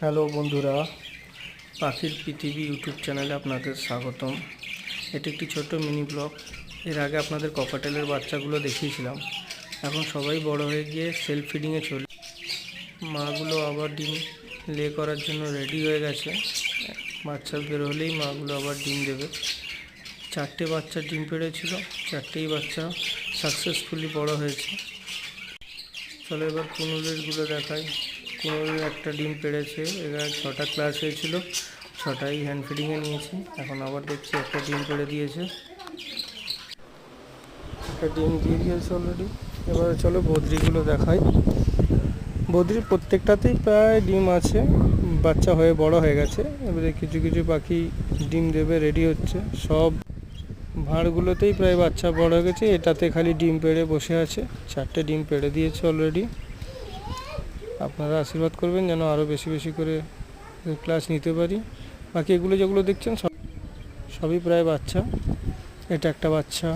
Hello বন্ধুরা, পাখির পৃথিবী ইউটিউব চ্যানেলে আপনাদের স্বাগতম। এটি একটি ছোট্ট মিনি ব্লগ। এর আগে আপনাদের ককাটেলের বাচ্চাগুলো দেখিয়েছিলাম। এখন সবাই বড় হয়ে গিয়ে সেলফ ফিডিংয়ে চলে, মাগুলো আবার ডিম লে করার জন্য রেডি হয়ে গেছে। বাচ্চা বের হলেই মাগুলো আবার ডিম দেবে। 4টে বাচ্চা ডিম পেড়েছিল, 4টেই বাচ্চা সাকসেসফুলি বড় হয়েছে। চলো এবার কুনুরেরগুলো দেখাই। কুনুরের একটা ডিম পেড়েছে, এবার 6টা ক্লাস হয়েছিল, 6টাই হ্যান্ড ফিডিংয়ে নিয়েছি। এখন আবার দেখছি একটা ডিম পেড়ে দিয়েছে, একটা ডিম দিয়ে দিয়েছে অলরেডি। এবার চলো বদ্রিগুলো দেখাই। বদ্রির প্রত্যেকটাতেই প্রায় ডিম আছে, বাচ্চা হয়ে বড় হয়ে গেছে। এবারে কিছু কিছু পাখি ডিম দেবে রেডি হচ্ছে। সব ভাঁড়গুলোতেই প্রায় বাচ্চা বড় হয়ে গেছে, এটাতে খালি ডিম পেড়ে বসে আছে। 4টে ডিম পেড়ে দিয়েছে অলরেডি। আপনারা আশীর্বাদ করবেন যেন আরও বেশি বেশি করে ক্লাস নিতে পারি। বাকি এগুলো যেগুলো দেখছেন সবই প্রায় বাচ্চা। এটা একটা বাচ্চা।